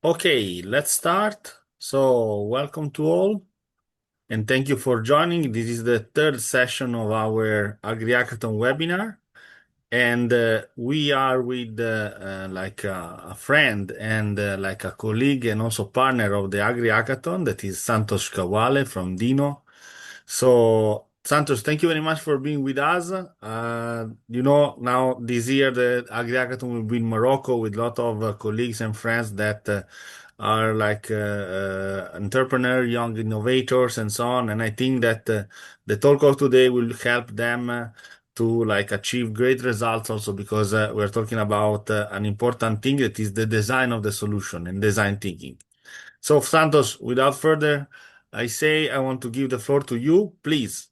Okay, let's start. So, welcome to all, and thank you for joining. This is the third session of our AgriHackathon webinar, and we are with a friend and like a colleague and also partner of the AgriHackathon, that is Santosh Khawale from Dhenoo. So, Santos, thank you very much for being with us. Now this year the AgriHackathon will be in Morocco with a lot of colleagues and friends that are entrepreneur, young innovators, and so on. And I think that the talk of today will help them to achieve great results also because we're talking about an important thing that is the design of the solution and design thinking. So, Santos, without further, I want to give the floor to you, please.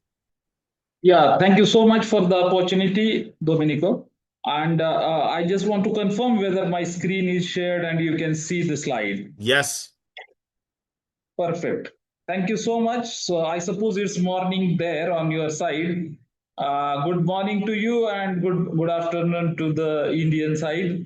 Yeah, thank you so much for the opportunity, Domenico. And I just want to confirm whether my screen is shared and you can see the slide. Yes. Perfect. Thank you so much. So I suppose it's morning there on your side. Good morning to you and good afternoon to the Indian side.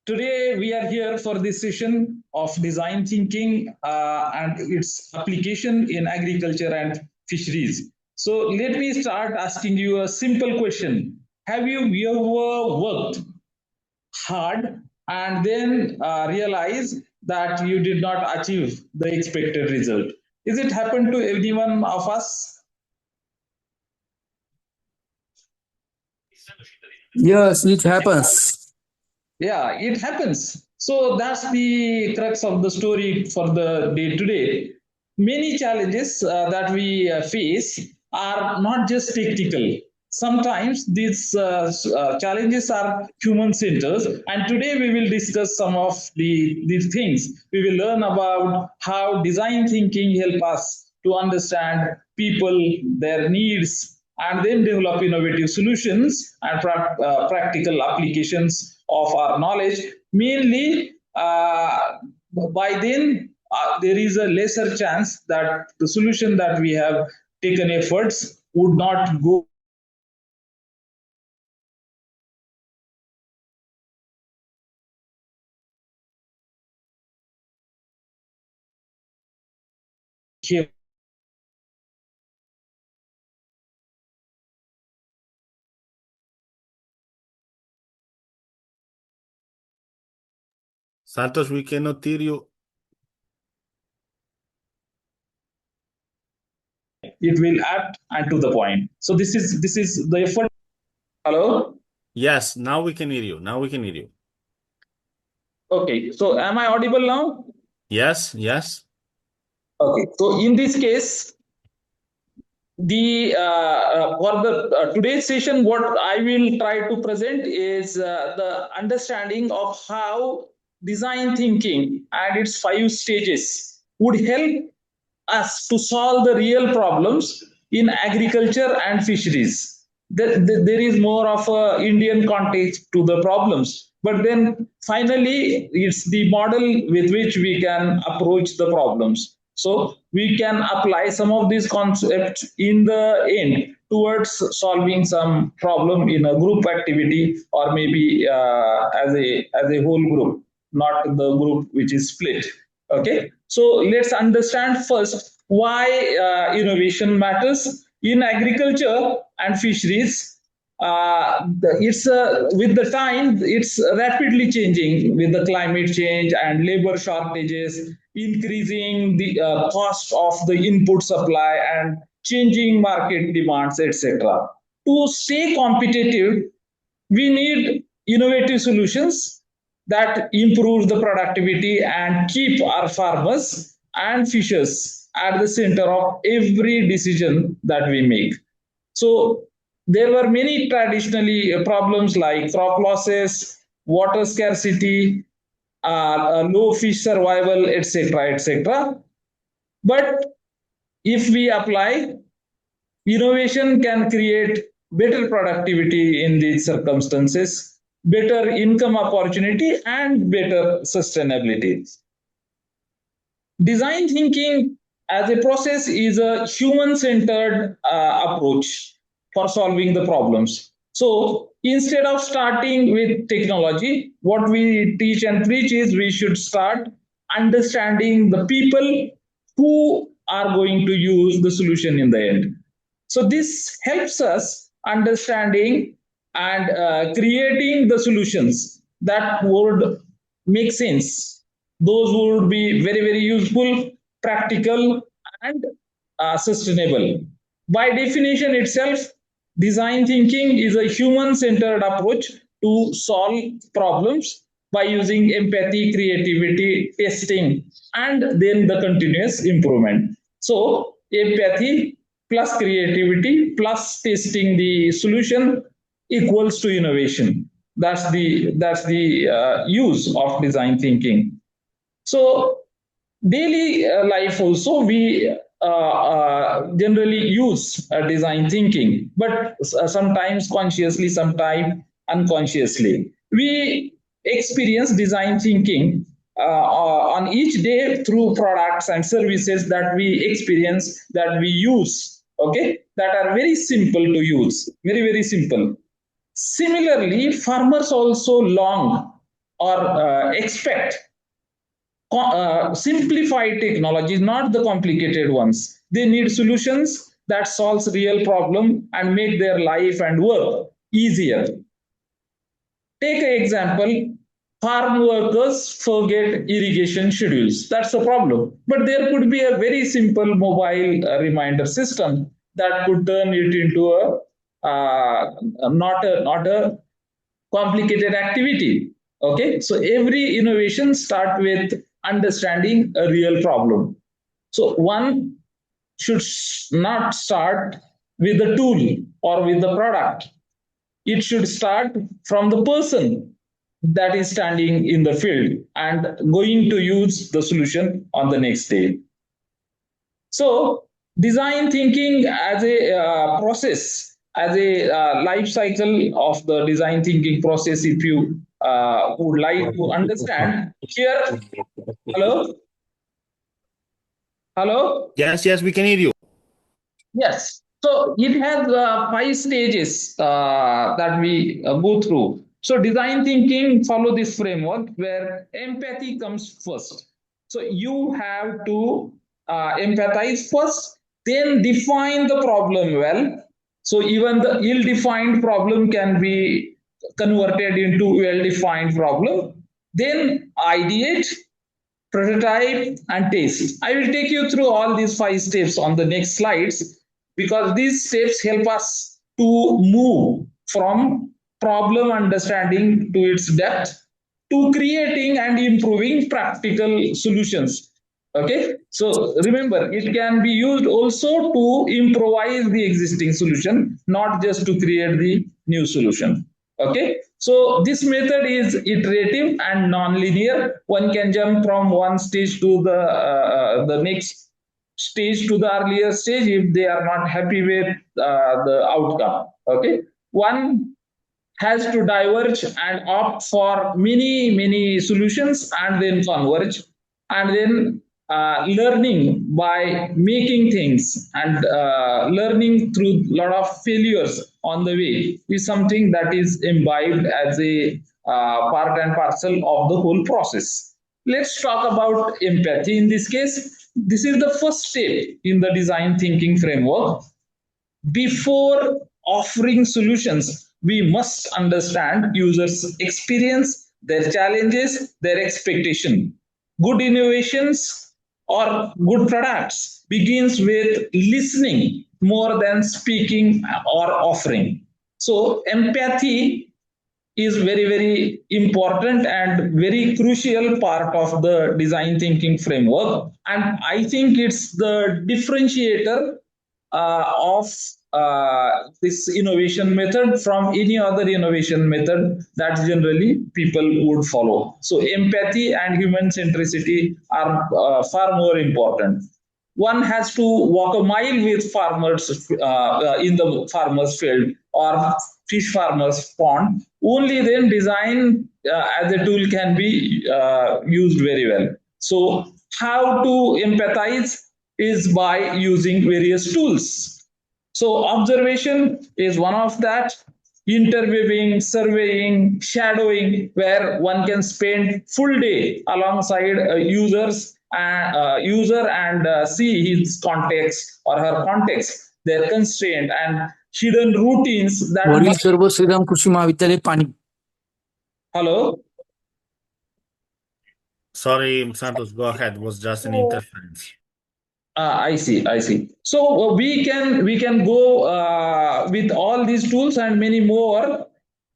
Today we are here for this session of design thinking and its application in agriculture and fisheries. So let me start asking you a simple question. Have you ever worked hard and then realize that you did not achieve the expected result? Is it happened to anyone of us? Yes, it happens. Yeah, it happens. So that's the crux of the story for the day today. Many challenges that we face are not just technical. Sometimes these challenges are human centered, and today we will discuss some of these things. We will learn about how design thinking help us to understand people, their needs, and then develop innovative solutions and practical applications of our knowledge. Mainly, by then, there is a lesser chance that the solution that we have taken efforts would not go here. Santos, we cannot hear you. It will act and to the point. So this is the effort. Hello. Yes, now we can hear you. Now we can hear you. Okay. So am I audible now? Yes, yes. Okay. So in this case, the for the today's session, what I will try to present is the understanding of how design thinking and its five stages would help us to solve the real problems in agriculture and fisheries. There is more of a Indian context to the problems, but then finally it's the model with which we can approach the problems. So we can apply some of these concepts in the end towards solving some problem in a group activity or maybe as a whole group, not the group which is split. Okay, so let's understand first why innovation matters in agriculture and fisheries. It's with the time it's rapidly changing with the climate change and labor shortages, increasing the cost of the input supply and changing market demands, etc. To stay competitive, we need innovative solutions that improve the productivity and keep our farmers and fishers at the center of every decision that we make. So there were many traditionally problems like crop losses, water scarcity, low fish survival, etc., etc. But if we apply, innovation can create better productivity in these circumstances, better income opportunity, and better sustainability. Design thinking as a process is a human centered approach for solving the problems. So instead of starting with technology, what we teach and preach is we should start understanding the people who are going to use the solution in the end. So this helps us understanding and creating the solutions that would make sense. Those would be very, very useful, practical, and sustainable. By definition itself, design thinking is a human centered approach to solve problems by using empathy, creativity, testing, and then the continuous improvement. So, empathy plus creativity plus testing the solution equals to innovation. That's the use of design thinking. So daily life also we generally use design thinking, but sometimes consciously, sometimes unconsciously. We experience design thinking on each day through products and services that we experience, that we use, okay, that are very simple to use, very, very simple. Similarly, farmers also long or expect simplified technologies, not the complicated ones. They need solutions that solves real problem and make their life and work easier. Take an example. Farm workers forget irrigation schedules. That's a problem. But there could be a very simple mobile reminder system that could turn it into a not a complicated activity. Okay, so every innovation start with understanding a real problem. So one should not start with the tool or with the product. It should start from the person that is standing in the field and going to use the solution on the next day. So, design thinking as a process, as a life cycle of the design thinking process, if you would like to understand, here, hello, hello. Yes, yes, we can hear you. Yes. So it has five stages that we go through. So design thinking follow this framework where empathy comes first. So you have to empathize first, then define the problem well. So even the ill-defined problem can be converted into well-defined problem. Then ideate, prototype, and test. I will take you through all these five steps on the next slides because these steps help us to move from problem understanding to its depth to creating and improving practical solutions. Okay, so remember, it can be used also to improvise the existing solution, not just to create the new solution. Okay, so this method is iterative and non-linear. One can jump from one stage to the next stage to the earlier stage if they are not happy with the outcome. Okay, one has to diverge and opt for many solutions and then converge, and then learning by making things and learning through a lot of failures on the way is something that is imbibed as a part and parcel of the whole process. Let's talk about empathy in this case. This is the first step in the design thinking framework. Before offering solutions, we must understand users' experience, their challenges, their expectation. Good innovations or good products begins with listening more than speaking or offering. So empathy is very, very important and very crucial part of the design thinking framework, and I think it's the differentiator of this innovation method from any other innovation method that generally people would follow. So empathy and human centricity are far more important. One has to walk a mile with farmers in the farmers field or fish farmers pond. Only then design as a tool can be used very well. So how to empathize is by using various tools. So observation is one of that. interviewing, surveying, shadowing, where one can spend full day alongside user and see his context or her context, their constraint and hidden routines that वरील might. सर्व श्रीराम कृषी महाविद्यालय पाणी. Hello. Sorry, Santosh, go ahead. It was just an interference. I see. So we can go with all these tools and many more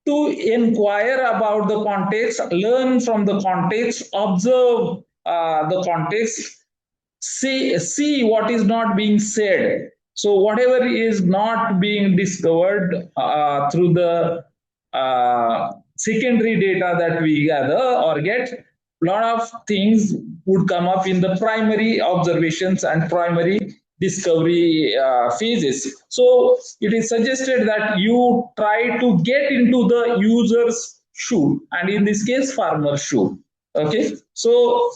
to inquire about the context, learn from the context, observe the context, see what is not being said. So whatever is not being discovered through the secondary data that we gather or get, lot of things would come up in the primary observations and primary discovery phases. So it is suggested that you try to get into the user's shoe, and in this case farmer's shoe. Okay, so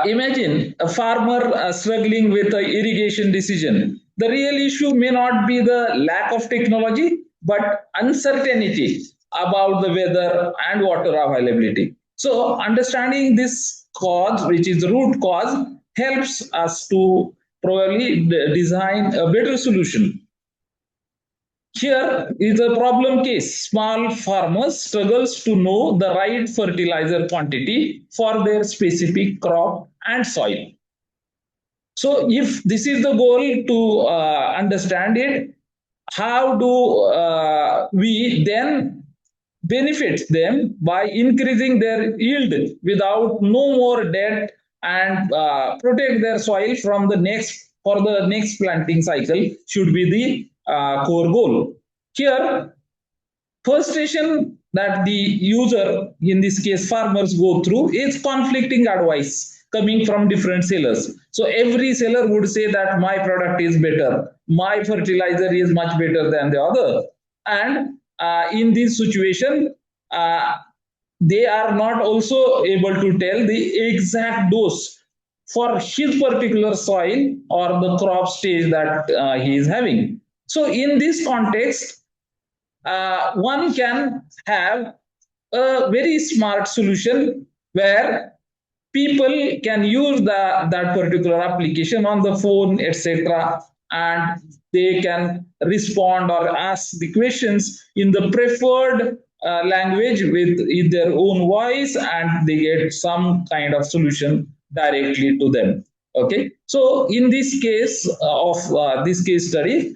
imagine a farmer struggling with an irrigation decision. The real issue may not be the lack of technology, but uncertainty about the weather and water availability. So, understanding this cause, which is the root cause, helps us to probably design a better solution. Here is a problem case. Small farmers struggles to know the right fertilizer quantity for their specific crop and soil. So if this is the goal to understand it, how do we then benefit them by increasing their yield without no more debt and protect their soil from the next planting cycle should be the core goal. Here, first station that the user, in this case farmers, go through is conflicting advice coming from different sellers. So every seller would say that my product is better, my fertilizer is much better than the other, and in this situation, they are not also able to tell the exact dose for his particular soil or the crop stage that he is having. So in this context, one can have a very smart solution where people can use that particular application on the phone, etc., and they can respond or ask the questions in the preferred language with their own voice, and they get some kind of solution directly to them. Okay, so in this case of this case study,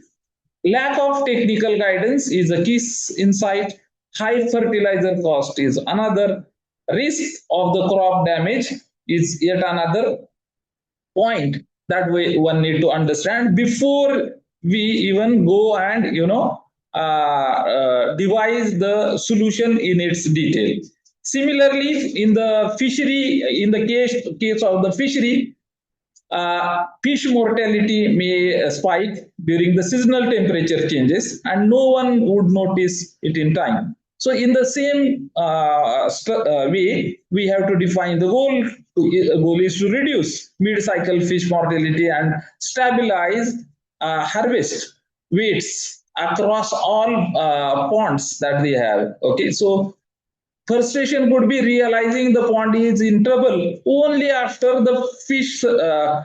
lack of technical guidance is a key insight. High fertilizer cost is another. Risk of the crop damage is yet another point that one need to understand before we even go and devise the solution in its detail. Similarly, in the fishery, in the case of the fishery, fish mortality may spike during the seasonal temperature changes, and no one would notice it in time. So, in the same way, we have to define the goal. Goal is to reduce mid-cycle fish mortality and stabilize harvest weights across all ponds that we have. Okay, so frustration would be realizing the pond is in trouble only after the fish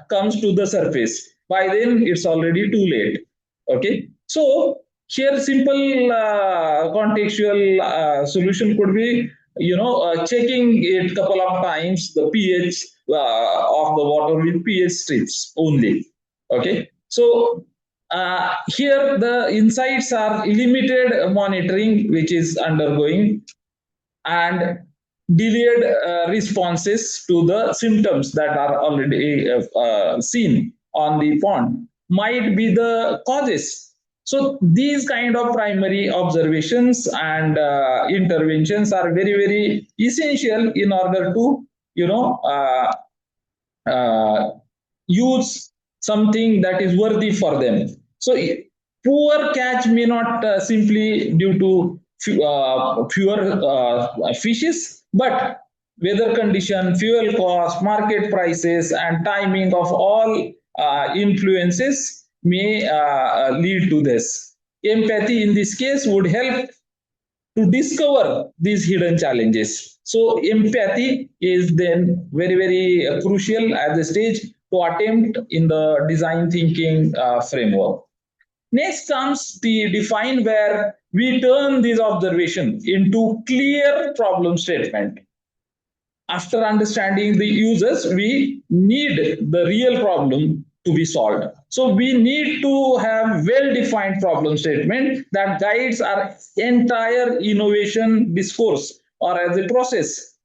comes to the surface. By then, it's already too late. Okay, so here simple contextual solution could be checking it couple of times the pH of the water with pH strips only. Okay, so here the insights are limited monitoring which is undergoing, and delayed responses to the symptoms that are already seen on the pond might be the causes. So these kind of primary observations and interventions are very, very essential in order to use something that is worthy for them. So poor catch may not simply due to fewer fishes, but weather condition, fuel cost, market prices, and timing of all influences may lead to this. empathy in this case would help to discover these hidden challenges. So empathy is then very, very crucial at the stage to attempt in the design thinking framework. Next comes the define, where we turn this observation into clear problem statement. After understanding the users, we need the real problem to be solved. So we need to have well-defined problem statement that guides our entire innovation discourse or as a process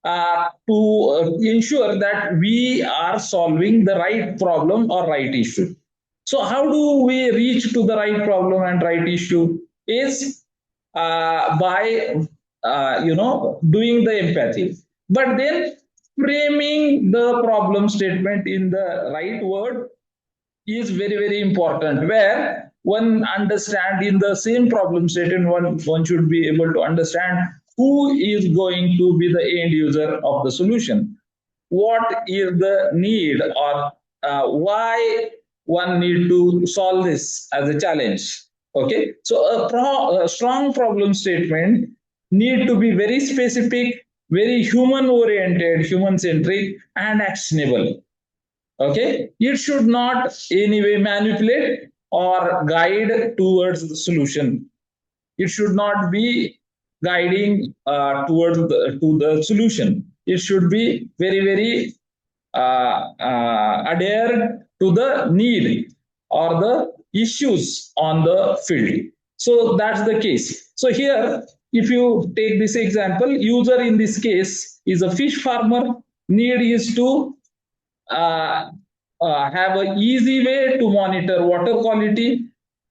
to ensure that we are solving the right problem or right issue. So how do we reach to the right problem and right issue? Is by doing the empathy, but then framing the problem statement in the right word is very, very important, where one understand in the same problem statement, one should be able to understand who is going to be the end user of the solution, what is the need, or why one need to solve this as a challenge. Okay, so a strong problem statement need to be very specific, very human oriented, human centric, and actionable. Okay, it should not anyway manipulate or guide towards the solution. It should not be guiding towards to the solution. It should be very, very adhere to the need or the issues on the field. So that's the case. So here, if you take this example, user in this case is a fish farmer. Need is to have an easy way to monitor water quality.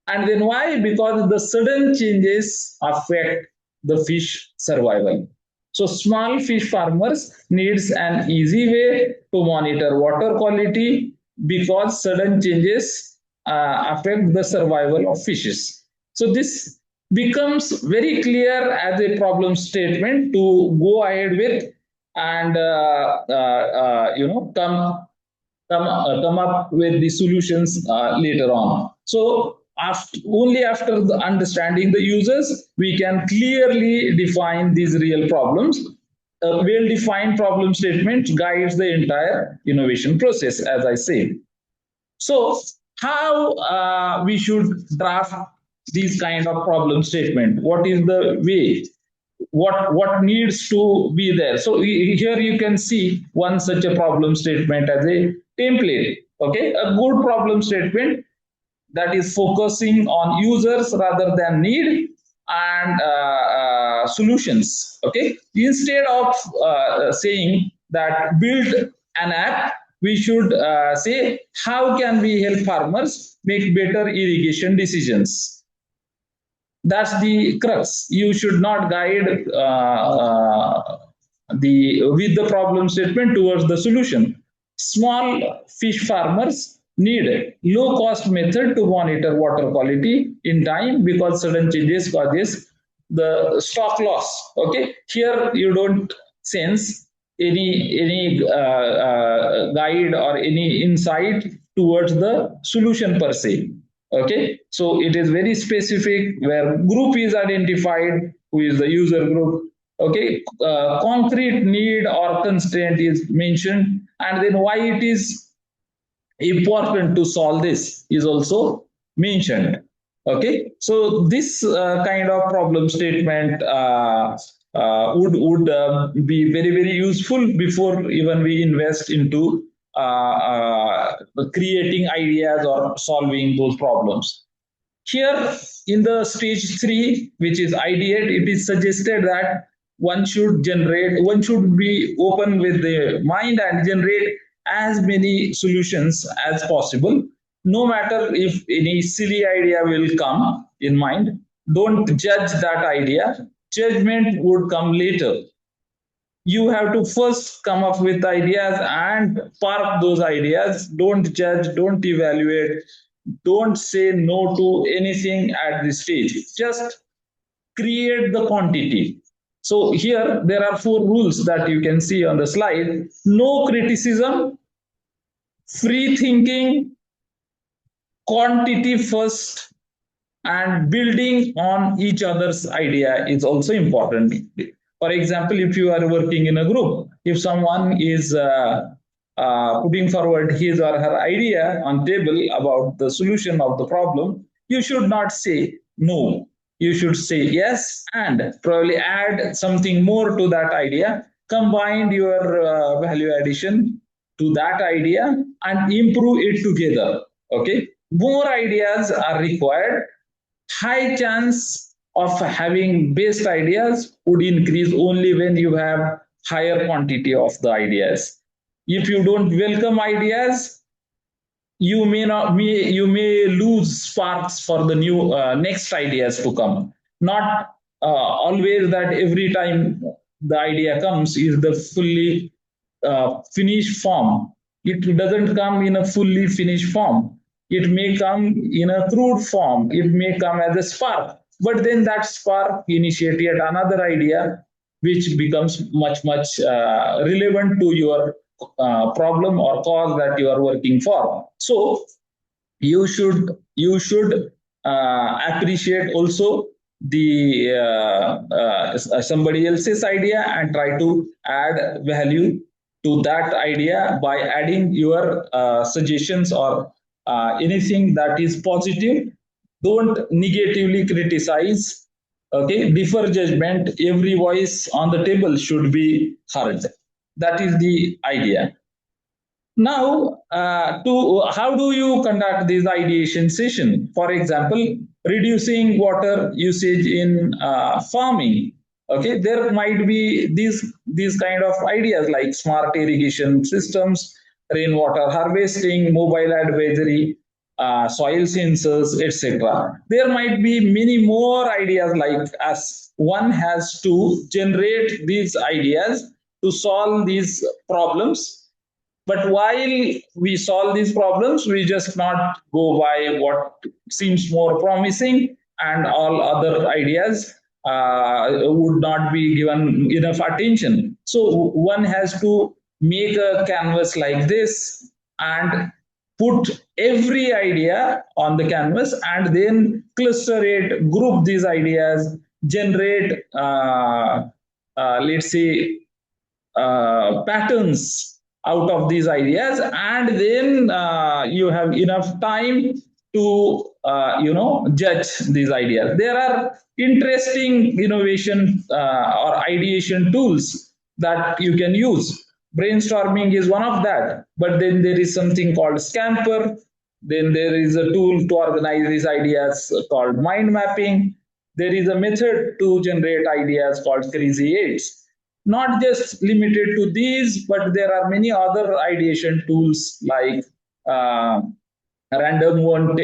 And then why? Because the sudden changes affect the fish survival. So small fish farmers needs an easy way to monitor water quality because sudden changes affect the survival of fishes. So this becomes very clear as a problem statement to go ahead with and come up with the solutions later on. So only after the understanding the users, we can clearly define these real problems. A well-defined problem statement guides the entire innovation process, as I said. So how we should draft these kind of problem statement? What is the way? What needs to be there? So here you can see one such a problem statement as a template. Okay, a good problem statement that is focusing on users rather than need and solutions. Okay, instead of saying that build an app, we should say how can we help farmers make better irrigation decisions. That's the crux. You should not guide the with the problem statement towards the solution. Small fish farmers need low cost method to monitor water quality in time because sudden changes causes the stock loss. Okay, here you don't sense any guide or any insight towards the solution per se. Okay, so it is very specific where group is identified, who is the user group. Okay, concrete need or constraint is mentioned, and then why it is important to solve this is also mentioned. Okay, so this kind of problem statement would be very, very useful before even we invest into creating ideas or solving those problems. Here in the stage 3, which is ideate, it is suggested that one should be open with the mind and generate as many solutions as possible. No matter if any silly idea will come in mind, don't judge that idea. Judgment would come later. You have to first come up with ideas and park those ideas. Don't judge, don't evaluate, don't say no to anything at this stage. Just create the quantity. So here there are 4 rules that you can see on the slide. No criticism, free thinking, quantity first, and building on each other's idea is also important. For example, if you are working in a group, if someone is putting forward his or her idea on table about the solution of the problem, you should not say no. You should say yes and probably add something more to that idea, combine your value addition to that idea and improve it together. Okay, more ideas are required. High chance of having best ideas would increase only when you have higher quantity of the ideas. If you don't welcome ideas, you may lose sparks for the new next ideas to come. Not always that every time the idea comes is the fully finished form. It doesn't come in a fully finished form. It may come in a crude form. It may come as a spark, but then that spark initiates yet another idea, which becomes much relevant to your problem or cause that you are working for. So you should appreciate also the somebody else's idea and try to add value to that idea by adding your suggestions or anything that is positive. Don't negatively criticize. Okay, defer judgment. Every voice on the table should be heard. That is the idea. Now, to how do you conduct this ideation session? For example, reducing water usage in farming. Okay, there might be these kind of ideas like smart irrigation systems, rainwater harvesting, mobile advisory, soil sensors, etc. There might be many more ideas like as one has to generate these ideas to solve these problems, but while we solve these problems, we just not go by what seems more promising, and all other ideas would not be given enough attention. So one has to make a canvas like this and put every idea on the canvas and then cluster it, group these ideas, generate, let's say, patterns out of these ideas, and then you have enough time to judge these ideas. There are interesting innovation or ideation tools that you can use. Brainstorming is one of that, but then there is something called Scamper. Then there is a tool to organize these ideas called mind mapping. There is a method to generate ideas called Crazy Eights. Not just limited to these, but there are many other ideation tools like uh, random word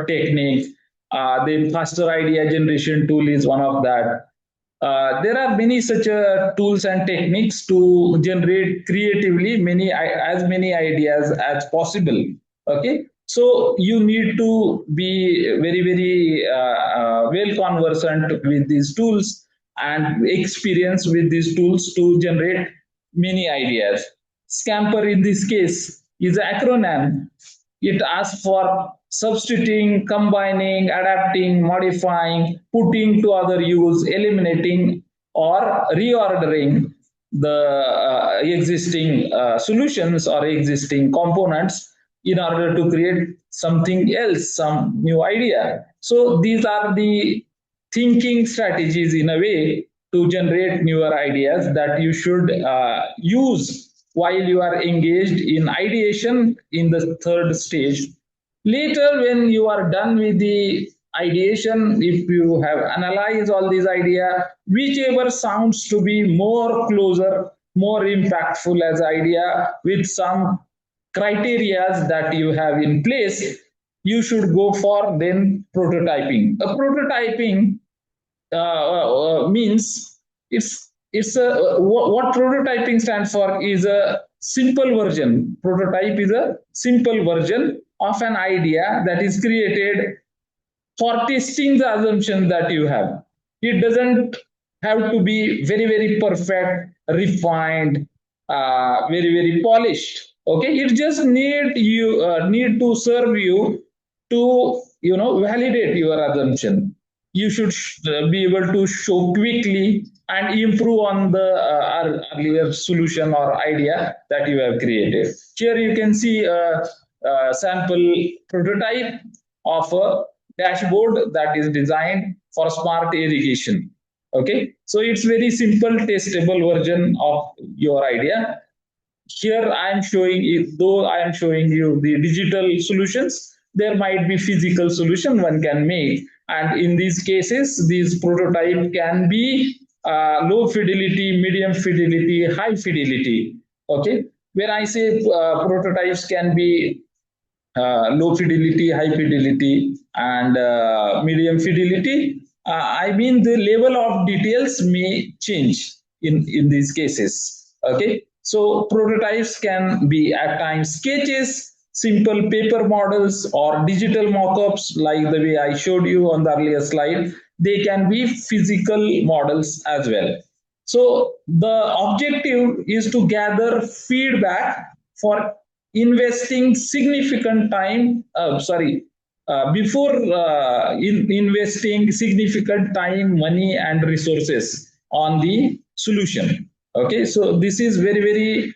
technique. The faster idea generation tool is one of that. There are many such tools and techniques to generate creatively as many ideas as possible. Okay, so you need to be very well conversant with these tools and experience with these tools to generate many ideas. Scamper in this case is an acronym. It asks for substituting, combining, adapting, modifying, putting to other use, eliminating, or reordering the existing solutions or existing components in order to create something else, some new idea. So these are the thinking strategies in a way to generate newer ideas that you should use while you are engaged in ideation in the third stage. Later, when you are done with the ideation, if you have analyzed all these ideas, whichever sounds to be more closer, more impactful as idea with some criteria that you have in place, you should go for then prototyping. A prototyping means it's a what prototyping stands for is a simple version. Prototype is a simple version of an idea that is created for testing the assumptions that you have. It doesn't have to be very perfect, refined, very polished. Okay, it just need to serve you to validate your assumption. You should be able to show quickly and improve on the earlier solution or idea that you have created. Here you can see a sample prototype of a dashboard that is designed for smart irrigation. Okay, so it's very simple testable version of your idea. Here I am showing it, though I am showing you the digital solutions, there might be physical solution one can make. And in these cases, these prototype can be low fidelity, medium fidelity, high fidelity. Okay. When I say prototypes can be low fidelity, high fidelity, and medium fidelity, I mean the level of details may change in these cases. Okay, so prototypes can be at times sketches, simple paper models, or digital mockups, like the way I showed you on the earlier slide. They can be physical models as well. So the objective is to gather feedback for investing significant time, before investing significant time, money, and resources on the solution. Okay, so this is very, very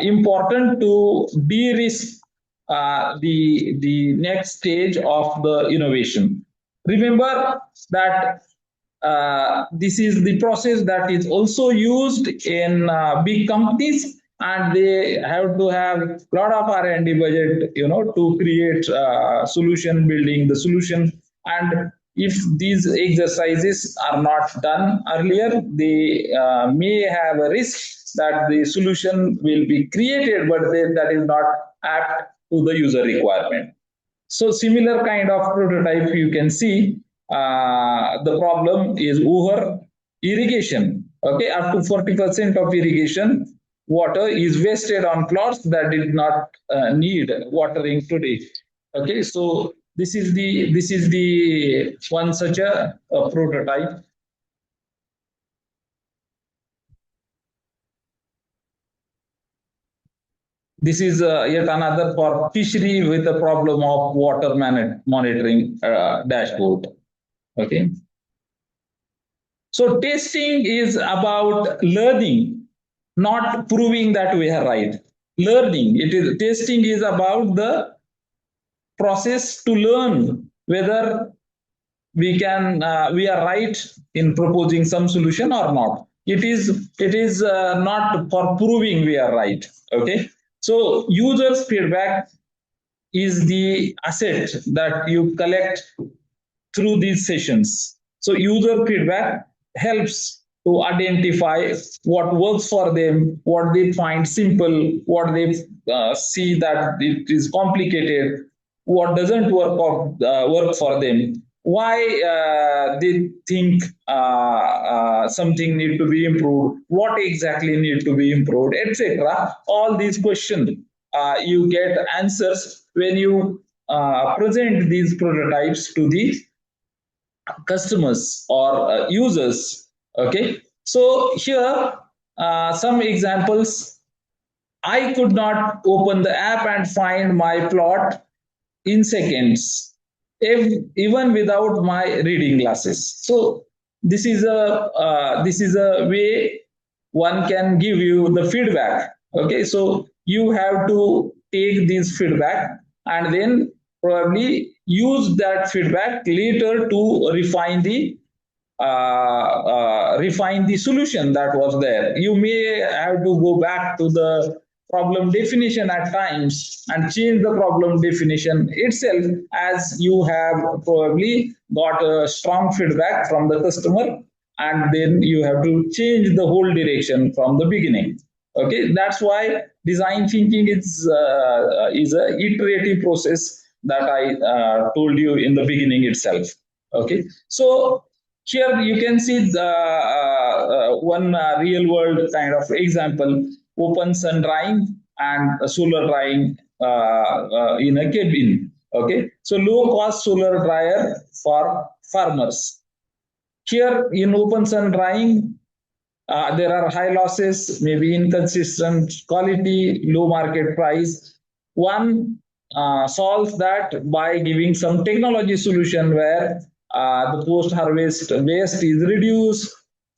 important to de-risk the next stage of the innovation. Remember that this is the process that is also used in big companies, and they have to have a lot of R&D budget, to create solution, building the solution. And if these exercises are not done earlier, they may have a risk that the solution will be created, but then that is not apt to the user requirement. So similar kind of prototype you can see. The problem is over irrigation. Okay, up to 40% of irrigation water is wasted on plots that did not need watering today. Okay, so this is the one such a prototype. This is yet another for fishery with the problem of water monitoring dashboard. Okay. So testing is about learning, not proving that we are right. Learning. Testing is about the process to learn whether we are right in proposing some solution or not. It is not for proving we are right. Okay. So users' feedback is the asset that you collect through these sessions. So user feedback helps to identify what works for them, what they find simple, what they see that it is complicated, what doesn't work for them, why they think something need to be improved, what exactly need to be improved, etc. All these questions you get answers when you present these prototypes to the customers or users. Okay, so here some examples. I could not open the app and find my plot in seconds, even without my reading glasses. So this is a way one can give you the feedback. Okay, so you have to take this feedback and then probably use that feedback later to refine the solution that was there. You may have to go back to the problem definition at times and change the problem definition itself, as you have probably got a strong feedback from the customer, and then you have to change the whole direction from the beginning. Okay, that's why design thinking is a iterative process that I told you in the beginning itself. Okay, so here you can see the one real world kind of example: open sun drying and solar drying in a cabin. Okay, so low cost solar dryer for farmers. Here in open sun drying, there are high losses, maybe inconsistent quality, low market price. One solves that by giving some technology solution where the post harvest waste is reduced.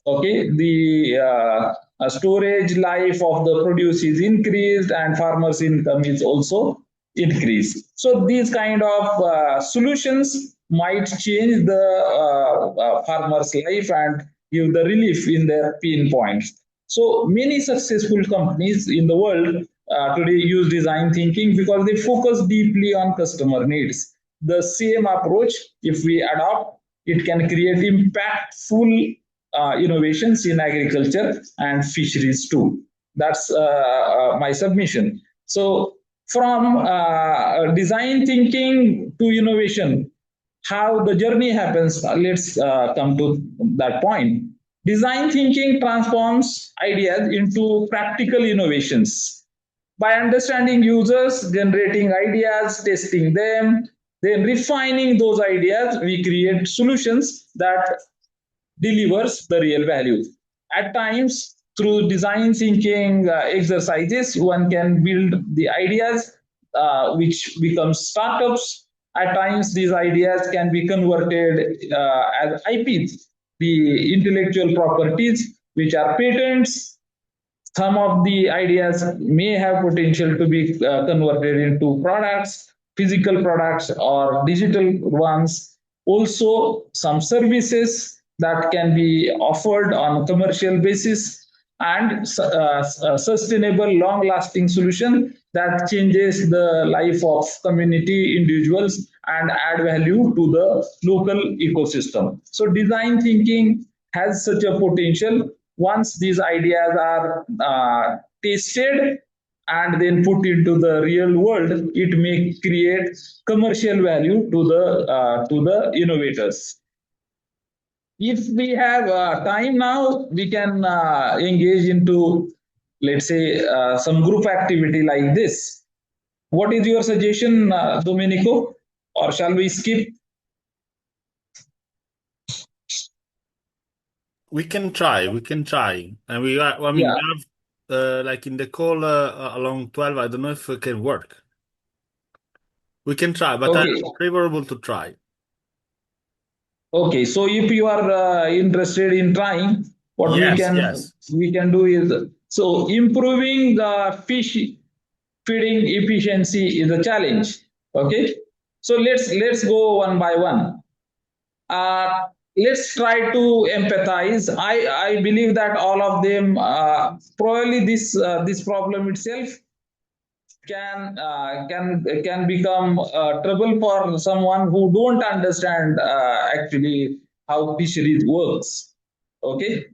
Okay, the storage life of the produce is increased and farmers income is also increased. So these kind of solutions might change the farmers life and give the relief in their pain points. So many successful companies in the world today use design thinking because they focus deeply on customer needs. The same approach, if we adopt, it can create impactful innovations in agriculture and fisheries too. That's my submission. So, from design thinking to innovation, how the journey happens, let's come to that point. Design thinking transforms ideas into practical innovations by understanding users, generating ideas, testing them, then refining those ideas. We create solutions that delivers the real value. At times, through design thinking exercises, one can build the ideas which become startups. At times, these ideas can be converted as IPs, the intellectual properties, which are patents. Some of the ideas may have potential to be converted into products, physical products or digital ones. Also, some services that can be offered on a commercial basis and sustainable, long-lasting solution that changes the life of community individuals and add value to the local ecosystem. So, design thinking has such a potential once these ideas are tested and then put into the real world, it may create commercial value to the innovators. If we have time now, we can engage into, let's say, some group activity like this. What is your suggestion, Domenico? Or shall we skip? We can try. We can try. And we are, I mean, Yeah. we have like in the call along 12. I don't know if it can work. We can try, but I'm Okay. favorable to try. Okay, so if you are interested in trying, what Yes, yes. we can do is, so improving the fish feeding efficiency is a challenge. Okay, so let's go one by one. Uh, let's try to empathize. I believe that all of them probably this problem itself can become trouble for someone who don't understand actually how fisheries works. Okay,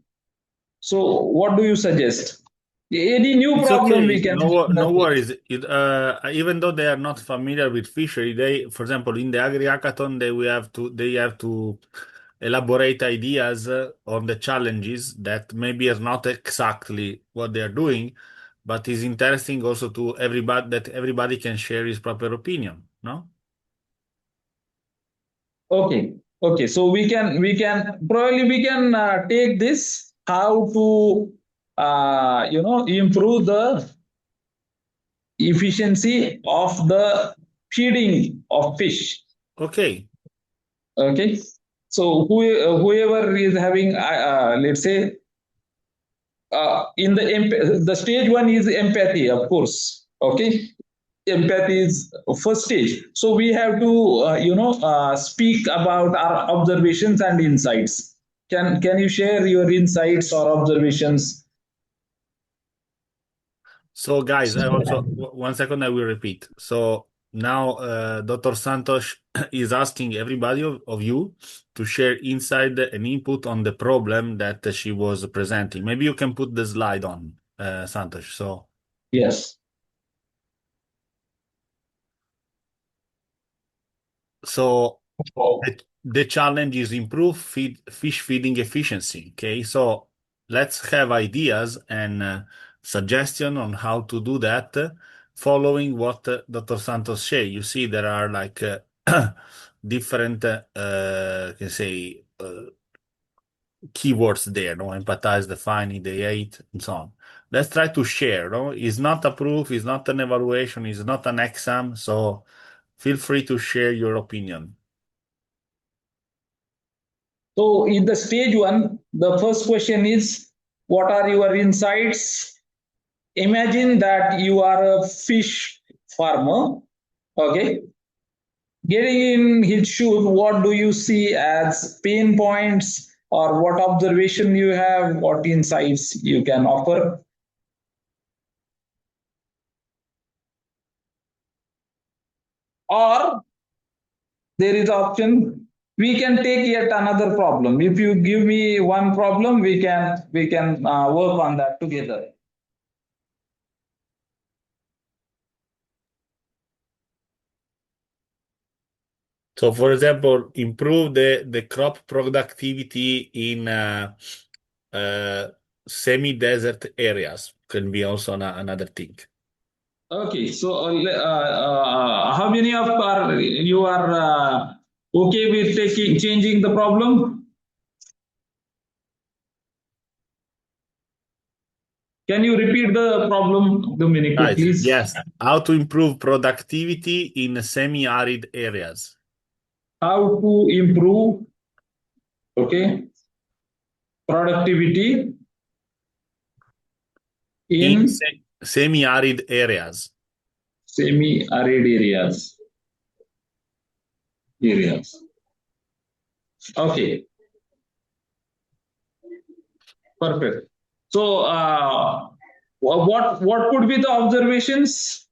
so what do you suggest? Any new It's problem we okay. can No worries. Even though they are not familiar with fishery, they, for example, in the AgriHackathon, they have to elaborate ideas on the challenges that maybe are not exactly what they are doing, but is interesting also to everybody that everybody can share his proper opinion. No? Okay, okay, so we can probably we can take this how to improve the efficiency of the feeding of fish. Okay. Okay, so whoever is having let's say in the stage one is empathy, of course. Okay, empathy is first stage. So we have to speak about our observations and insights. Can you share your insights or observations? So, guys, I also, 1 second, I will repeat. So now Dr. Santosh is asking everybody of you to share insight and input on the problem that she was presenting. Maybe you can put the slide on, Santosh. Yes. So Oh. the challenge is improve fish feeding efficiency. Okay, so let's have ideas and suggestion on how to do that, following what Dr. Santos say. You see, there are like different, can say, keywords there, no? Empathize, define, ideate, and so on. Let's try to share, no? It's not a proof, it's not an evaluation, it's not an exam, so feel free to share your opinion. So in the stage one, the first question is, what are your insights? Imagine that you are a fish farmer, okay? Getting in his shoes, what do you see as pain points, or what observation you have, what insights you can offer? Or there is option, we can take yet another problem. If you give me one problem, we can work on that together. So, for example, improve the crop productivity in semi-desert areas can be also another thing. Okay, so how many of you are okay with changing the problem? Can you repeat the problem, Domenico, Right. please? Yes. How to improve productivity in semi-arid areas. How to improve, okay, productivity In in semi-arid areas. semi-arid areas. Okay, perfect. So, what could be the observations?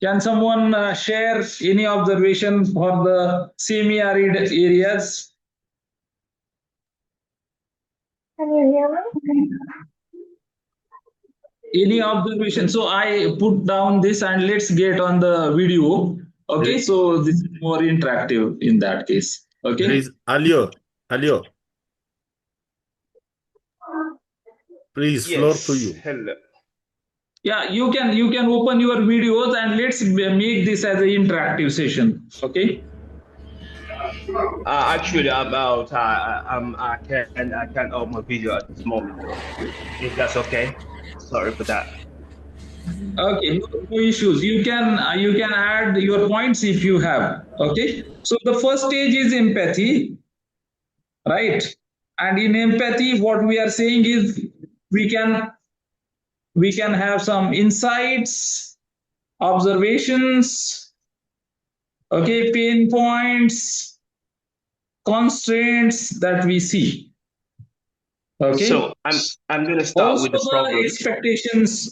Can someone share any observation for the semi-arid areas? Can you hear me? Any observation? So I put down this and let's get on the video. Okay, so this is more interactive in that case. There Okay. is Alio. Alio, please, floor to Yes, you. hello. Yeah, you can open your videos and let's make this as an interactive session. Okay. Actually, I'm out. I can't open my video at this moment though. If that's okay. Sorry for that. Okay, no issues. You can add your points if you have. Okay. So the first stage is empathy, right? And in empathy, what we are saying is we can we can have some insights, observations, okay, pain points, constraints that we see. Okay. So I'm gonna start Also with the the problem.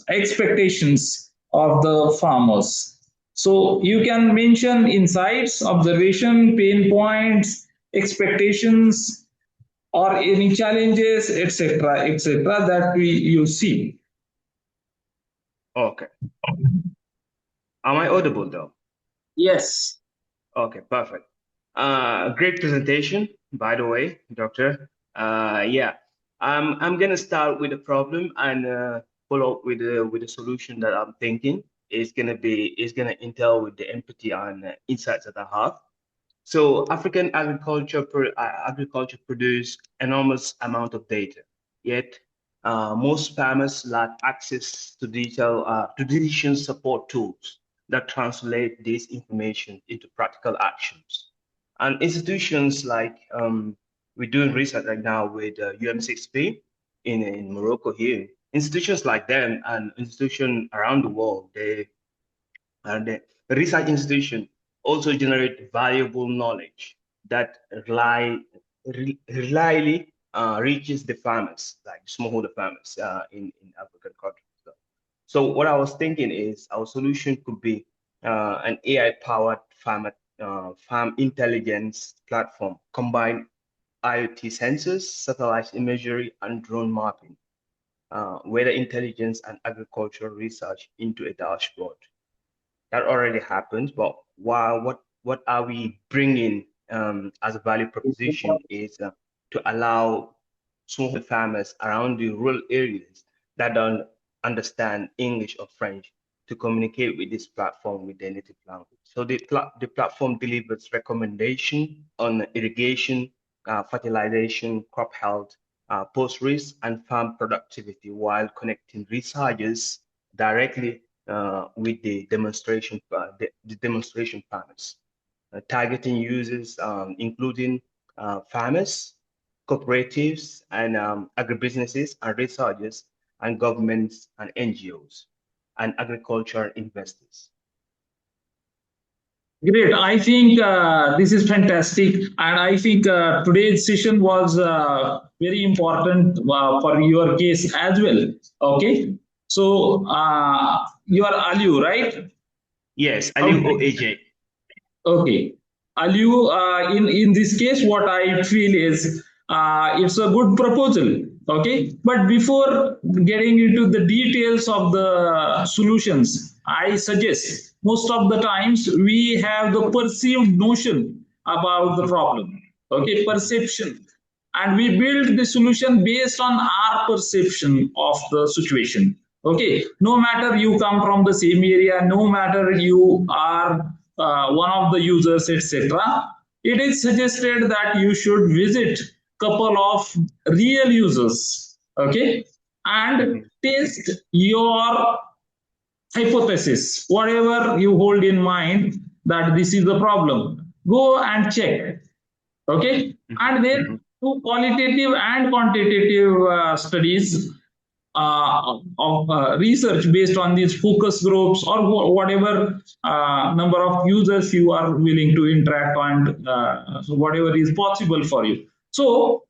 expectations of the farmers. So you can mention insights, observation, pain points, expectations, or any challenges, etc., that you see. Okay. Am I audible though? Yes. Okay, perfect. Great presentation, by the way, Doctor. Yeah, I'm gonna start with the problem and follow up with the solution that I'm thinking is gonna entail with the empathy and insights that I have. So African agriculture produce enormous amount of data, yet most farmers lack access to decision support tools that translate this information into practical actions. And institutions like we're doing research right now with UM6P in Morocco here. Institutions like them and institutions around the world, the research institution also generate valuable knowledge that reliably reaches the farmers, like smallholder farmers in African countries. So what I was thinking is our solution could be an AI-powered farm intelligence platform, combine IoT sensors, satellite imagery, and drone mapping, weather intelligence, and agricultural research into a dashboard. That already happens, but what are we bringing as a value proposition is to allow small farmers around the rural areas that don't understand English or French to communicate with this platform with their native language. So the platform delivers recommendation on irrigation, fertilization, crop health, post-risk and farm productivity while connecting researchers directly with the demonstration panels, targeting users including farmers, cooperatives, and agribusinesses and researchers and governments and NGOs and agricultural investors. Great. I think this is fantastic. And I think today's session was very important for your case as well. Okay. So you are Aliu, right? Yes, Aliu or Okay. AJ. Okay. Aliu, in this case, what I feel is it's a good proposal. Okay. But before getting into the details of the solutions, I suggest most of the times we have the perceived notion about the problem. Okay. Perception. And we build the solution based on our perception of the situation. Okay. No matter you come from the same area, no matter you are one of the users, etc. It is suggested that you should visit couple of real users, okay, and test your hypothesis, whatever you hold in mind that this is the problem. Go and check, okay, and then do qualitative and quantitative studies of research based on these focus groups or whatever number of users you are willing to interact and so whatever is possible for you. So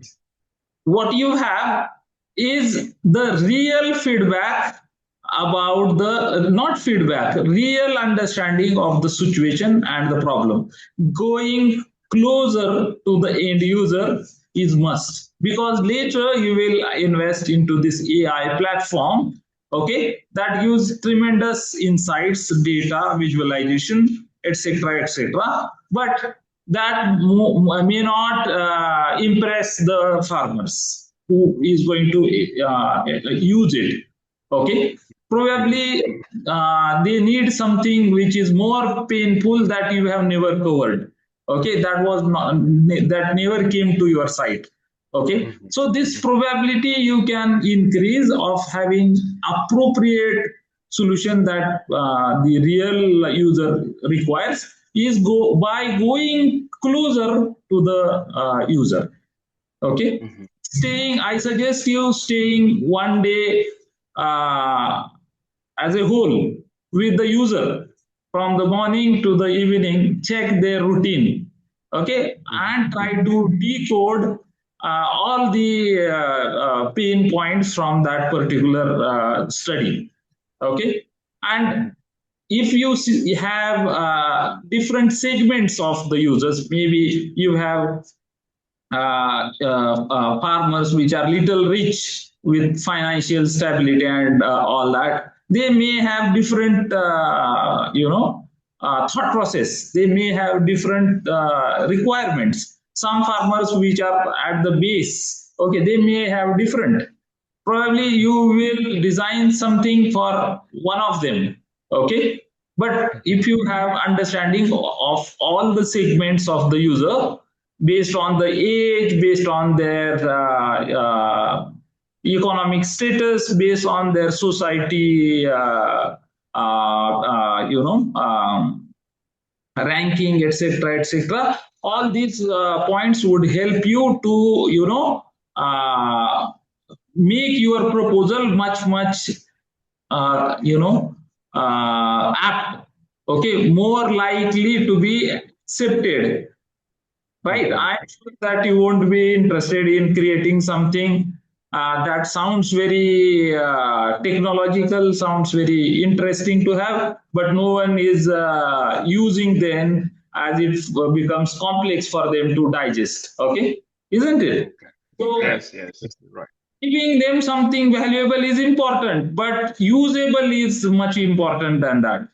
what you have is the real feedback about the not feedback, real understanding of the situation and the problem. Going closer to the end user is must, because later you will invest into this AI platform, okay, that gives tremendous insights, data, visualization, etc., etc. But that may not impress the farmers who is going to use it. Okay, probably they need something which is more painful that you have never covered. Okay, that was not, that never came to your site. Okay, so this probability you can increase of having appropriate solution that the real user requires is by going closer to the user. Okay, staying, I suggest you staying one day as a whole with the user from the morning to the evening, check their routine, okay, and try to decode all the pain points from that particular study, okay. And if you have different segments of the users, maybe you have farmers which are little rich with financial stability and all that, they may have different thought process, they may have different requirements. Some farmers which are at the base, okay, they may have different, probably you will design something for one of them, okay. But if you have understanding of all the segments of the user based on the age, based on their economic status, based on their society ranking, etc., etc., all these points would help you to make your proposal much apt, okay, more likely to be accepted, right? I'm sure that you won't be interested in creating something that sounds very technological, sounds very interesting to have, but no one is using them, as it becomes complex for them to digest, okay, isn't it? So Yes, right. giving them something valuable is important, but usable is much important than that,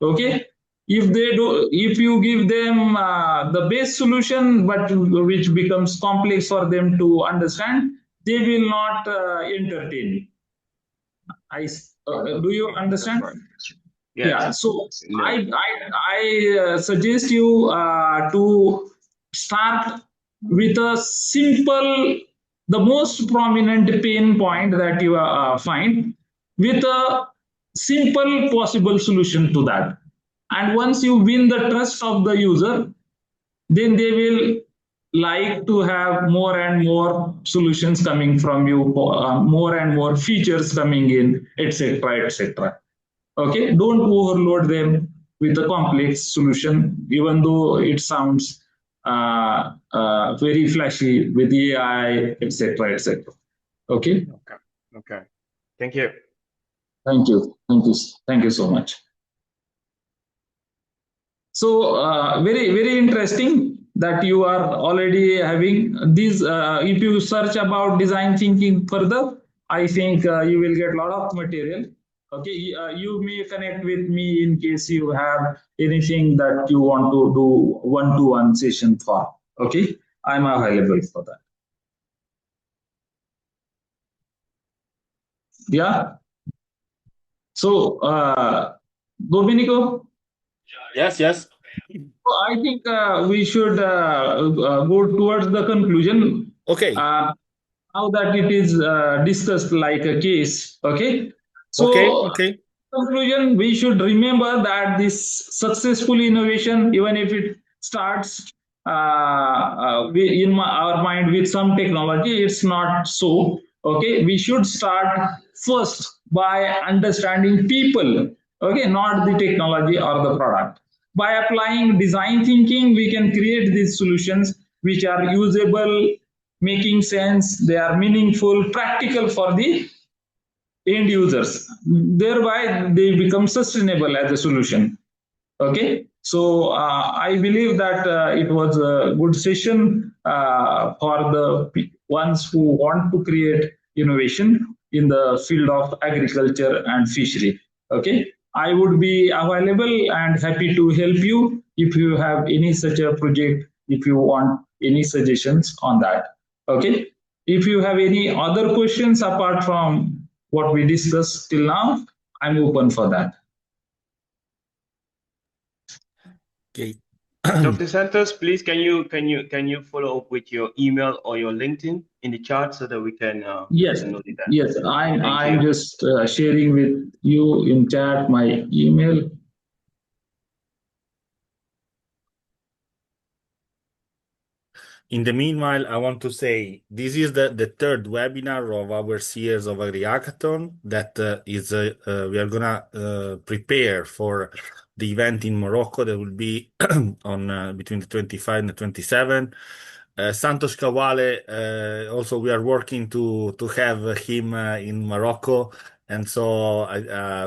okay. If they do, if you give them the best solution but which becomes complex for them to understand, they will not entertain. Do you understand? Right. Yes. Yeah, so no. I suggest you to start with a simple the most prominent pain point that you find with a simple possible solution to that. And once you win the trust of the user, then they will like to have more and more solutions coming from you, more and more features coming in, etc., etc. Okay, don't overload them with a complex solution, even though it sounds very flashy with AI, etc., etc. Okay. Okay. Okay. Thank you. Thank you. Thank you. Thank you so much. So very interesting that you are already having these. If you search about design thinking further, I think you will get a lot of material. Okay, you may connect with me in case you have anything that you want to do one-to-one session for. Okay, I'm available for that. Yeah. So, Domenico. Yes, yes. I think we should go towards the conclusion. Okay. Now that it is discussed like a case, okay? So, Okay. conclusion, we should remember that this successful innovation, even if it starts in our mind with some technology, it's not so. Okay, we should start first by understanding people, okay, not the technology or the product. By applying design thinking, we can create these solutions which are usable, making sense, they are meaningful, practical for the end users. Thereby, they become sustainable as a solution. Okay, so I believe that it was a good session for the ones who want to create innovation in the field of agriculture and fishery. Okay, I would be available and happy to help you if you have any such a project, if you want any suggestions on that. Okay, if you have any other questions apart from what we discussed till now, I'm open for that. Okay. Dr. Santos, please can you follow up with your email or your LinkedIn in the chat so that we can Yes, note that. yes. I'm you. just sharing with you in chat my email. In the meanwhile, I want to say this is the third webinar of our series of AgriHackathon that we are gonna prepare for the event in Morocco that will be on between the 25 and the 27. Santosh Khawale, also we are working to have him in Morocco, and so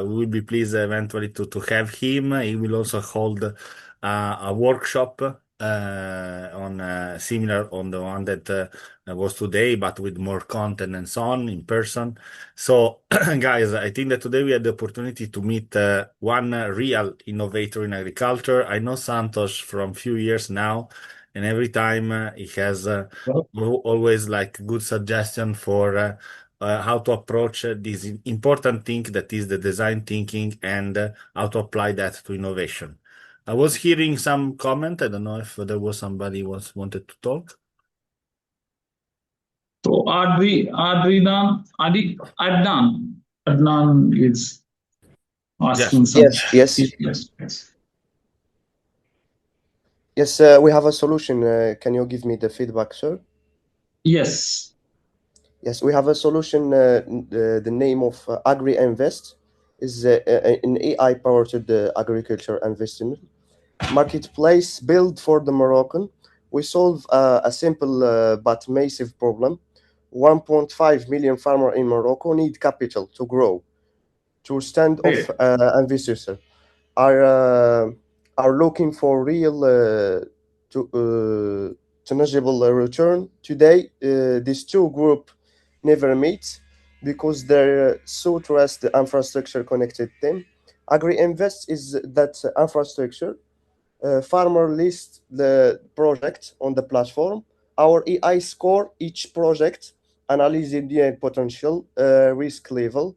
we will be pleased eventually to have him. He will also hold a workshop on similar on the one that was today, but with more content and so on in person. So, guys, I think that today we had the opportunity to meet one real innovator in agriculture. I know Santosh from few years now, and every time he has always like good suggestion for how to approach this important thing that is the design thinking and how to apply that to innovation. I was hearing some comment. I don't know if there was somebody wanted to talk. So Adnan is asking something. Yes, we have a solution. Can you give me the feedback, sir? Yes. Yes, we have a solution. The name of AgriInvest is an AI-powered agriculture investment marketplace built for the Moroccan. We solve a simple but massive problem. 1.5 million farmers in Morocco need capital to grow. To stand off investors are looking for real tangible return. Today, these two groups never meet because they so trust the infrastructure connected them. AgriInvest is that infrastructure. Farmer list the project on the platform. Our AI score each project, analyze the potential, risk level,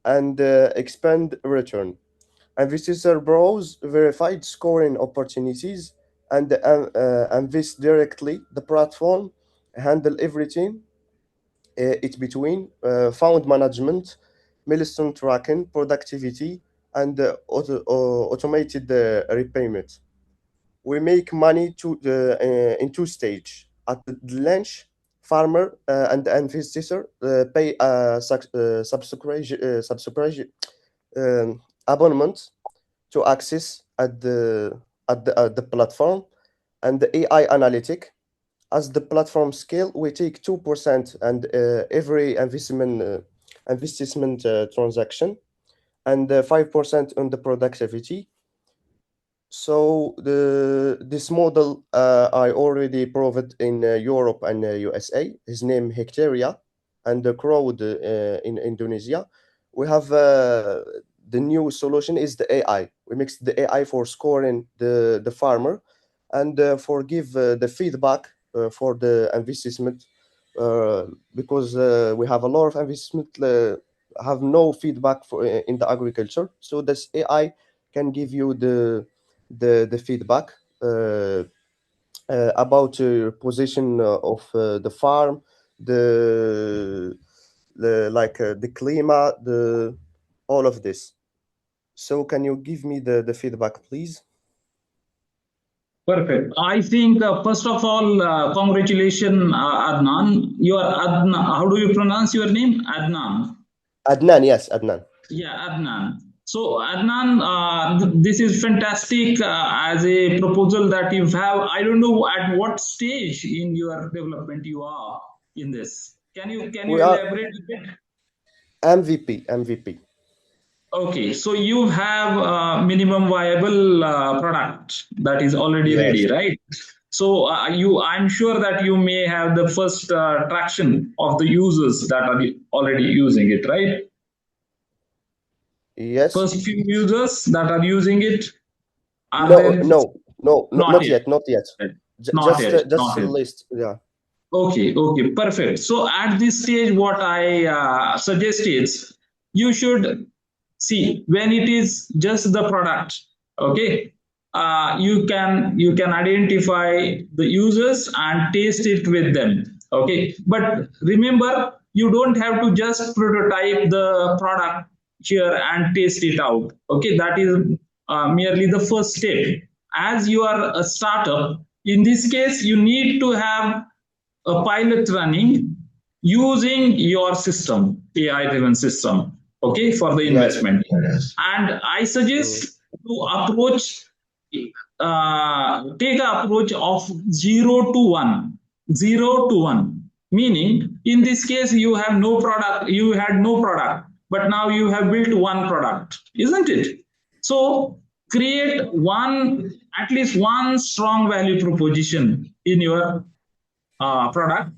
and expand return. Investor browse verified scoring opportunities and invest directly. The platform handle everything It's between fund management, milestone tracking, productivity, and automated repayment. We make money in two stages. At the launch, farmer and the investor pay a subscription abonnement to access at the platform and the AI analytic. As the platform scale, we take 2% and every investment transaction and 5% on the productivity. So this model I already proved in Europe and USA. His name Hectaria, and the crowd in Indonesia. We have the new solution is the AI. We mix the AI for scoring the farmer and for give the feedback for the investment because we have a lot of investment have no feedback for in the agriculture. So this AI can give you the feedback about position of the farm, the climate, the all of this. So can you give me the feedback, please? Perfect. I think first of all, congratulations, Adnan. You are Adnan. How do you pronounce your name? Adnan. Adnan, yes, Adnan. Yeah, Adnan. So, Adnan, this is fantastic as a proposal that you have. I don't know at what stage in your development you are in this. Can you We are elaborate a bit? MVP. Okay, so you have a minimum viable product that is already ready, Yes, right? So I'm sure that you may have the first traction of the users that are already using it, right? yes. First few users that are using it, are No, there? Not not yet. yet, not yet. Not yet. Just Not a yet. list. Yeah. Okay, perfect. So at this stage, what I suggest is you should see when it is just the product. Okay, you can identify the users and taste it with them. Okay, but remember you don't have to just prototype the product here and taste it out. Okay, that is merely the first step. As you are a startup, in this case, you need to have a pilot running using your system, AI driven system, okay, for the Yes. investment. And I suggest to approach, take an approach of 0 to 1. 0 to 1. Meaning, in this case, you have no product, you had no product, but now you have built one product, isn't it? So create at least one strong value proposition in your product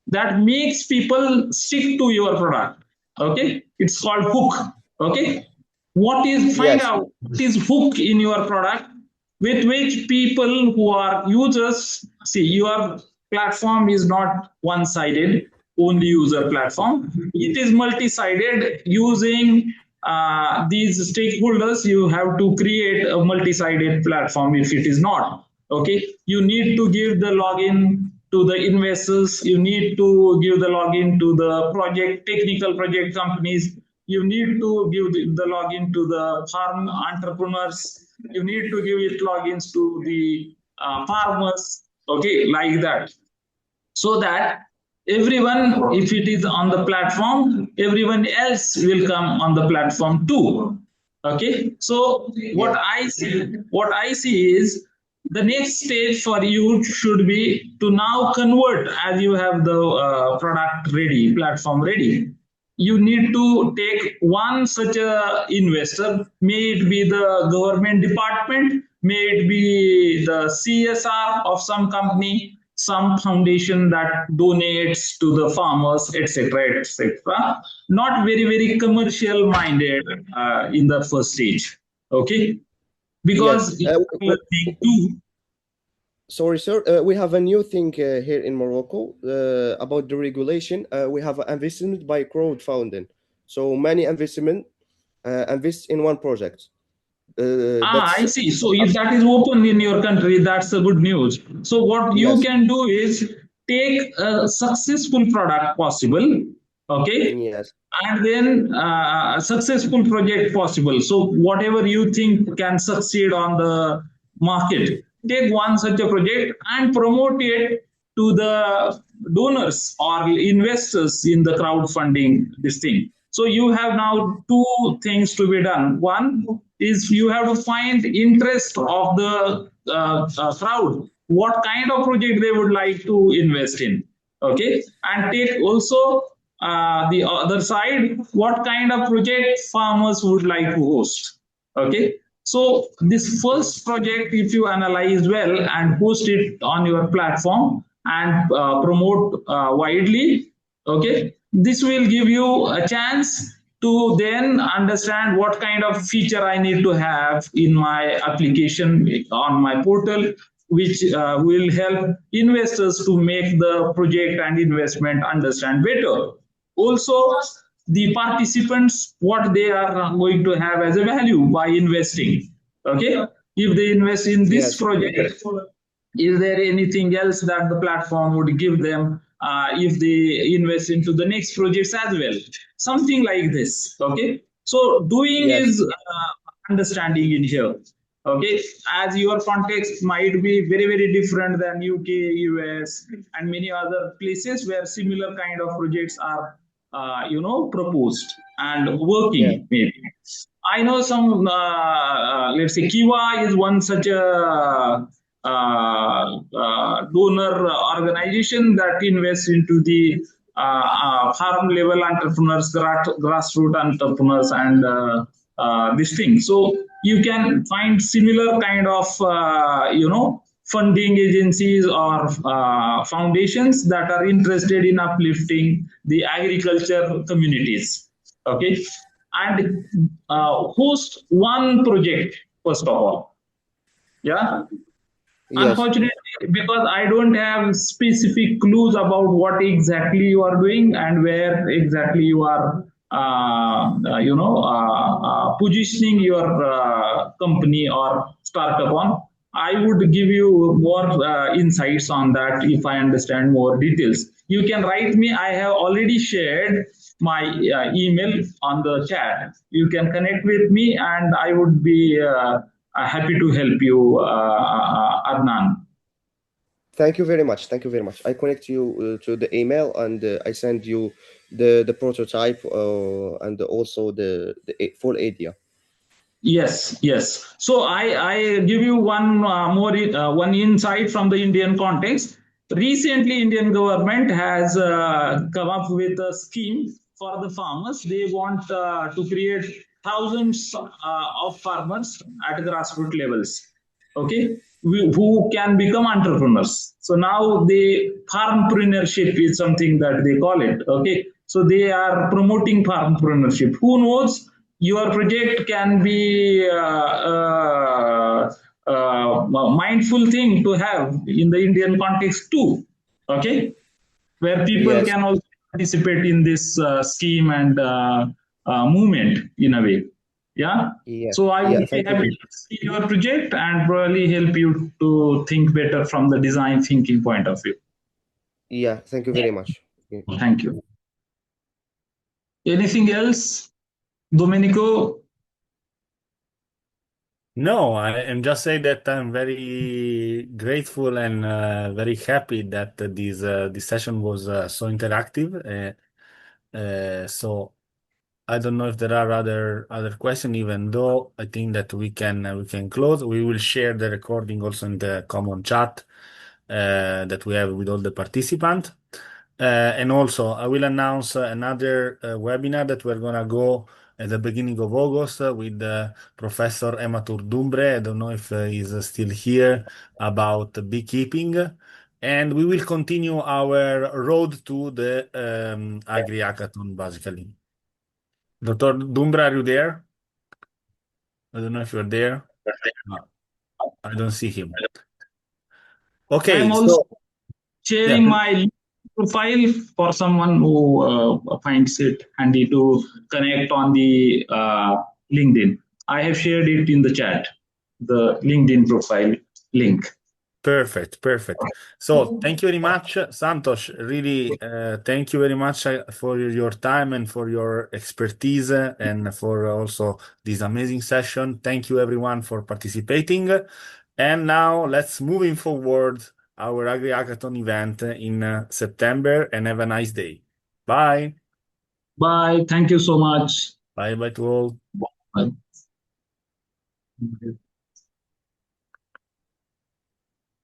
that makes people stick to your product. Okay, it's called hook. Okay, find Yes. out what is hook in your product with which people who are users see. Your platform is not one-sided, only user platform. It is multi-sided. Using these stakeholders, you have to create a multi-sided platform. If it is not, okay, you need to give the login to the investors, you need to give the login to the technical project companies, you need to give the login to the farm entrepreneurs, you need to give it logins to the farmers, okay, like that. So that everyone, if it is on the platform, everyone else will come on the platform too. Okay, so Yeah. what I see is the next stage for you should be to now convert. As you have the product ready, platform ready, you need to take one such a investor, may it be the government department, may it be the CSR of some company, some foundation that donates to the farmers, etc., etc. Not very commercial minded in the first stage. Okay, Yes. because you are learning too. Sorry, sir. We have a new thing here in Morocco about the regulation. We have investment by crowdfunding. So many invest in one project. I That's see. So if that is open in your country, that's a good news. So what you yes. can do is take a successful product possible, okay, Yes. and then a successful project possible. So whatever you think can succeed on the market, take one such a project and promote it to the donors or investors in the crowdfunding this thing. So you have now two things to be done. One is you have to find interest of the crowd, what kind of project they would like to invest in, okay, and take also the other side, what kind of project farmers would like to host, okay. So this first project, if you analyze well and host it on your platform and promote widely, okay, this will give you a chance to then understand what kind of feature I need to have in my application on my portal, which will help investors to make the project and investment understand better. Also, the participants, what they are going to have as a value by investing. Okay, if they invest in this Yes. project, is there anything else that the platform would give them if they invest into the next projects as well? Something like this. Okay. So doing Yes. is understanding in here. Okay. As your context might be very, very different than UK, US, and many other places where similar kind of projects are, proposed and Yeah. working maybe. I know some, let's say, Kiva is one such a donor organization that invests into the farm level entrepreneurs, grassroots entrepreneurs, and this thing. So you can find similar kind of, funding agencies or foundations that are interested in uplifting the agriculture communities. Okay, and host one project first of all. Yeah. Yes. Unfortunately, because I don't have specific clues about what exactly you are doing and where exactly you are, positioning your company or startup on, I would give you more insights on that if I understand more details. You can write me. I have already shared my email on the chat. You can connect with me, and I would be happy to help you, Adnan. Thank you very much. Thank you very much. I connect you to the email, and I send you the prototype and also the full idea. Yes, yes. So I give you one more one insight from the Indian context. Recently, Indian government has come up with a scheme for the farmers. They want to create thousands of farmers at grassroots levels. Okay, who can become entrepreneurs. So now the farmpreneurship is something that they call it. Okay, so they are promoting farmpreneurship. Who knows? Your project can be a mindful thing to have in the Indian context too. Okay, where people Yes. can also participate in this scheme and movement in a way. Yeah. Yeah. So I Yeah. would be Thank you happy very to see your project and probably help you to think better from the design thinking point of view. Yeah. Thank you very much. Yeah. Thank you. Anything else, Domenico? No, I am just saying that I'm very grateful and very happy that this session was so interactive. So I don't know if there are other questions, even though I think that we can close. We will share the recording also in the common chat that we have with all the participants. And also, I will announce another webinar that we're gonna go at the beginning of August with Professor Ematur Dumbre. I don't know if he's still here about beekeeping. And we will continue our road to the AgriHackathon, basically. Dr. Dumbre, are you there? I don't know if you're there. No, I don't see him. I am Okay, also so yeah, sharing my profile for someone who finds it handy to connect on the LinkedIn. I have shared it in the chat, the LinkedIn profile link. Perfect, perfect. So thank you very much, Santosh. Really, thank you very much for your time and for your expertise and for also this amazing session. Thank you everyone for participating. And now let's moving forward our AgriHackathon event in September and have a nice day. Bye. Bye. Thank you so much. Bye bye to all. Bye.